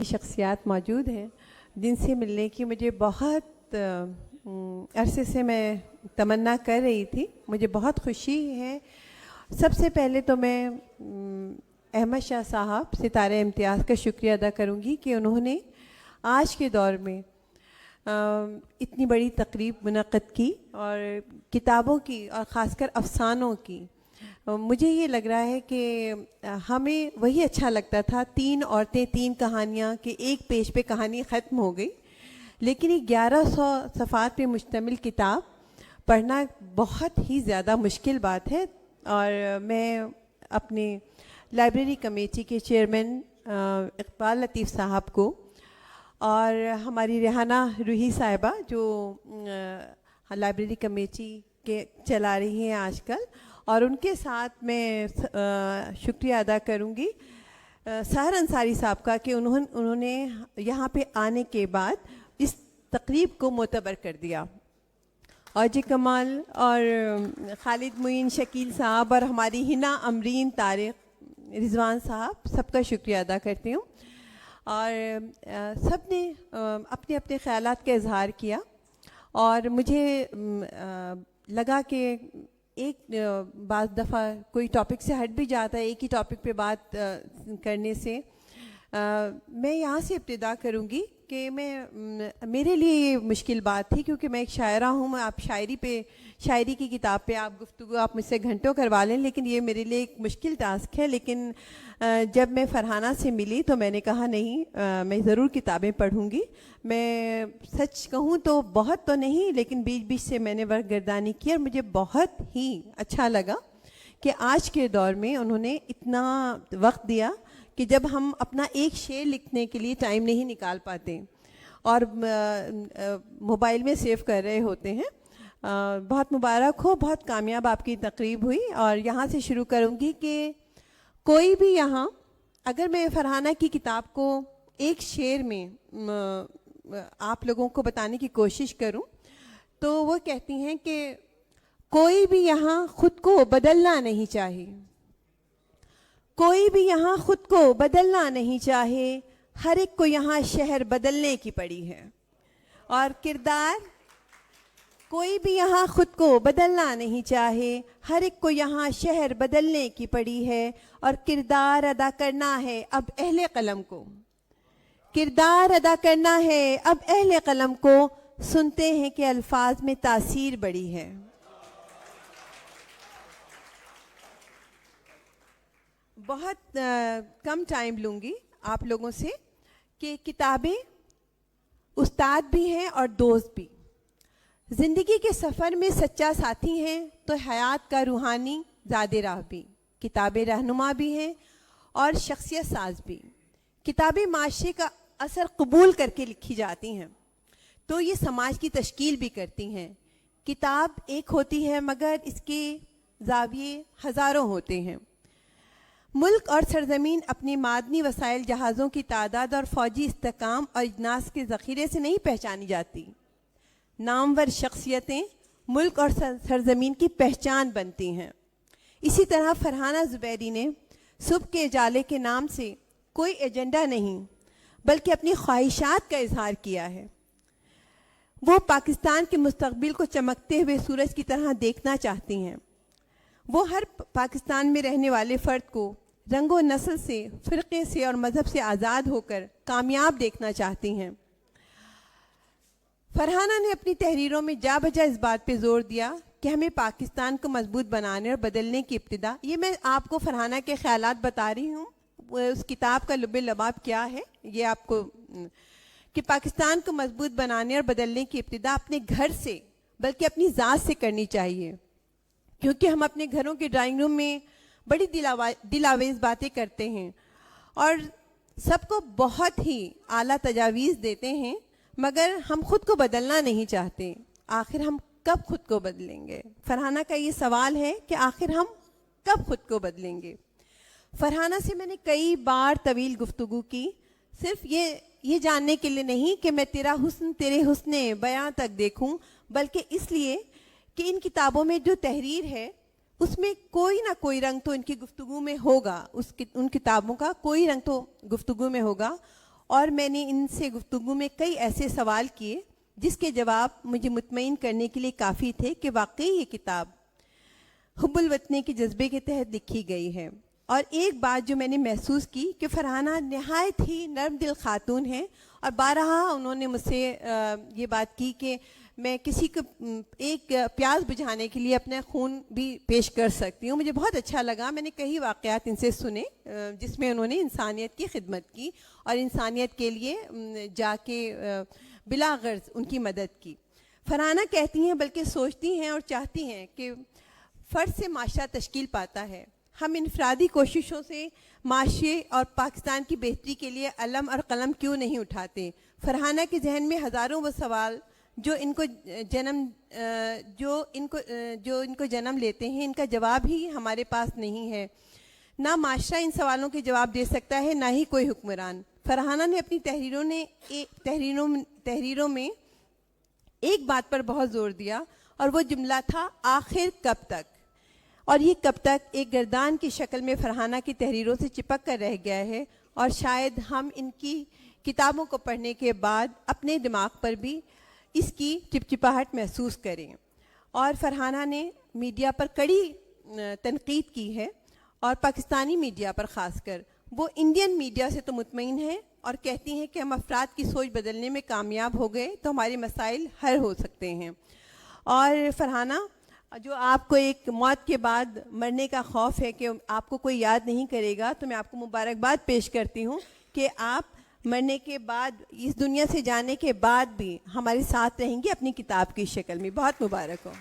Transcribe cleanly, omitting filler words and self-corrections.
شخصیات موجود ہیں جن سے ملنے کی مجھے بہت عرصے سے میں تمنا کر رہی تھی. مجھے بہت خوشی ہے. سب سے پہلے تو میں احمد شاہ صاحب ستارہ امتیاز کا شکریہ ادا کروں گی کہ انہوں نے آج کے دور میں اتنی بڑی تقریب منعقد کی اور کتابوں کی اور خاص کر افسانوں کی. مجھے یہ لگ رہا ہے کہ ہمیں وہی اچھا لگتا تھا 3 عورتیں 3 کہانیاں کہ ایک پیج پہ کہانی ختم ہو گئی، لیکن یہ 1100 صفحات پہ مشتمل کتاب پڑھنا بہت ہی زیادہ مشکل بات ہے. اور میں اپنے لائبریری کمیٹی کے چیئرمین اقبال لطیف صاحب کو اور ہماری ریحانہ روحی صاحبہ جو لائبریری کمیٹی کے چلا رہی ہیں آج کل، اور ان کے ساتھ میں شکریہ ادا کروں گی سحر انصاری صاحب کا کہ انہوں نے یہاں پہ آنے کے بعد اس تقریب کو معتبر کر دیا. اور جی کمال اور خالد معین شکیل صاحب اور ہماری ہنا امرین طارق رضوان صاحب سب کا شکریہ ادا کرتی ہوں. اور سب نے اپنے اپنے خیالات کا اظہار کیا اور مجھے لگا کہ ایک بعض دفعہ کوئی ٹاپک سے ہٹ بھی جاتا ہے ایک ہی ٹاپک پہ بات کرنے سے. میں یہاں سے ابتدا کروں گی کہ میرے لیے یہ مشکل بات تھی کیونکہ میں ایک شاعرہ ہوں. آپ شاعری کی کتاب پہ آپ گفتگو آپ مجھ سے گھنٹوں کروا لیں، لیکن یہ میرے لیے ایک مشکل ٹاسک ہے. لیکن جب میں فرحانہ سے ملی تو میں نے کہا نہیں، میں ضرور کتابیں پڑھوں گی. میں سچ کہوں تو بہت تو نہیں، لیکن بیچ بیچ سے میں نے ورق گردانی کی اور مجھے بہت ہی اچھا لگا کہ آج کے دور میں انہوں نے اتنا وقت دیا کہ جب ہم اپنا ایک شعر لکھنے کے لیے ٹائم نہیں نکال پاتے اور موبائل میں سیو کر رہے ہوتے ہیں. بہت مبارک ہو، بہت کامیاب آپ کی تقریب ہوئی. اور یہاں سے شروع کروں گی کہ کوئی بھی یہاں اگر میں فرحانہ کی کتاب کو ایک شعر میں آپ لوگوں کو بتانے کی کوشش کروں تو وہ کہتی ہیں کہ کوئی بھی یہاں خود کو بدلنا نہیں چاہے، کوئی بھی یہاں خود کو بدلنا نہیں چاہے، ہر ایک کو یہاں شہر بدلنے کی پڑی ہے. اور کردار، کوئی بھی یہاں خود کو بدلنا نہیں چاہے، ہر ایک کو یہاں شہر بدلنے کی پڑی ہے. اور کردار ادا کرنا ہے اب اہل قلم کو، کردار ادا کرنا ہے اب اہل قلم کو، سنتے ہیں کہ الفاظ میں تاثیر بڑی ہے. بہت کم ٹائم لوں گی آپ لوگوں سے کہ کتابیں استاد بھی ہیں اور دوست بھی. زندگی کے سفر میں سچا ساتھی ہیں تو حیات کا روحانی زاد راہ بھی. کتابیں رہنما بھی ہیں اور شخصیت ساز بھی. کتابیں معاشرے کا اثر قبول کر کے لکھی جاتی ہیں تو یہ سماج کی تشکیل بھی کرتی ہیں. کتاب ایک ہوتی ہے مگر اس کے زاویے ہزاروں ہوتے ہیں. ملک اور سرزمین اپنی معدنی وسائل، جہازوں کی تعداد اور فوجی استحکام اور اجناس کے ذخیرے سے نہیں پہچانی جاتی. نامور شخصیتیں ملک اور سرزمین کی پہچان بنتی ہیں. اسی طرح فرحانہ زبیری نے صبح کے اجالے کے نام سے کوئی ایجنڈا نہیں بلکہ اپنی خواہشات کا اظہار کیا ہے. وہ پاکستان کے مستقبل کو چمکتے ہوئے سورج کی طرح دیکھنا چاہتی ہیں. وہ ہر پاکستان میں رہنے والے فرد کو رنگ و نسل سے، فرقے سے اور مذہب سے آزاد ہو کر کامیاب دیکھنا چاہتی ہیں. فرحانہ نے اپنی تحریروں میں جا بجا اس بات پہ زور دیا کہ ہمیں پاکستان کو مضبوط بنانے اور بدلنے کی ابتدا، یہ میں آپ کو فرحانہ کے خیالات بتا رہی ہوں، اس کتاب کا لب لباب کیا ہے یہ آپ کو، کہ پاکستان کو مضبوط بنانے اور بدلنے کی ابتدا اپنے گھر سے بلکہ اپنی ذات سے کرنی چاہیے. کیونکہ ہم اپنے گھروں کے ڈرائنگ روم میں بڑی دل آویز باتیں کرتے ہیں اور سب کو بہت ہی اعلیٰ تجاویز دیتے ہیں، مگر ہم خود کو بدلنا نہیں چاہتے. آخر ہم کب خود کو بدلیں گے؟ فرحانہ کا یہ سوال ہے کہ آخر ہم کب خود کو بدلیں گے. فرحانہ سے میں نے کئی بار طویل گفتگو کی، صرف یہ جاننے کے لیے نہیں کہ میں تیرا حسن تیرے حسن بیاں تک دیکھوں، بلکہ اس لیے کہ ان کتابوں میں جو تحریر ہے اس میں کوئی نہ کوئی رنگ تو ان کی گفتگو میں ہوگا، ان کتابوں کا کوئی رنگ تو گفتگو میں ہوگا. اور میں نے ان سے گفتگو میں کئی ایسے سوال کیے جس کے جواب مجھے مطمئن کرنے کے لیے کافی تھے کہ واقعی یہ کتاب حب الوطنی کے جذبے کے تحت لکھی گئی ہے. اور ایک بات جو میں نے محسوس کی کہ فرحانہ نہایت ہی نرم دل خاتون ہیں، اور بارہا انہوں نے مجھ سے یہ بات کی کہ میں کسی کو ایک پیاس بجھانے کے لیے اپنا خون بھی پیش کر سکتی ہوں. مجھے بہت اچھا لگا. میں نے کئی واقعات ان سے سنے جس میں انہوں نے انسانیت کی خدمت کی اور انسانیت کے لیے جا کے بلا غرض ان کی مدد کی. فرحانہ کہتی ہیں بلکہ سوچتی ہیں اور چاہتی ہیں کہ فرد سے معاشرہ تشکیل پاتا ہے. ہم انفرادی کوششوں سے معاشرے اور پاکستان کی بہتری کے لیے علم اور قلم کیوں نہیں اٹھاتے؟ فرحانہ کے ذہن میں ہزاروں وہ سوال جو ان کو جنم لیتے ہیں، ان کا جواب ہی ہمارے پاس نہیں ہے. نہ معاشرہ ان سوالوں کے جواب دے سکتا ہے، نہ ہی کوئی حکمران. فرحانہ نے اپنی تحریروں میں ایک بات پر بہت زور دیا، اور وہ جملہ تھا آخر کب تک. اور یہ کب تک ایک گردان کی شکل میں فرحانہ کی تحریروں سے چپک کر رہ گیا ہے، اور شاید ہم ان کی کتابوں کو پڑھنے کے بعد اپنے دماغ پر بھی اس کی چپچپاہٹ محسوس کریں. اور فرحانہ نے میڈیا پر کڑی تنقید کی ہے، اور پاکستانی میڈیا پر خاص کر. وہ انڈین میڈیا سے تو مطمئن ہیں اور کہتی ہیں کہ ہم افراد کی سوچ بدلنے میں کامیاب ہو گئے تو ہمارے مسائل حل ہو سکتے ہیں. اور فرحانہ، جو آپ کو ایک موت کے بعد مرنے کا خوف ہے کہ آپ کو کوئی یاد نہیں کرے گا، تو میں آپ کو مبارکباد پیش کرتی ہوں کہ آپ مرنے کے بعد، اس دنیا سے جانے کے بعد بھی ہمارے ساتھ رہیں گے اپنی کتاب کی شکل میں. بہت مبارک ہو.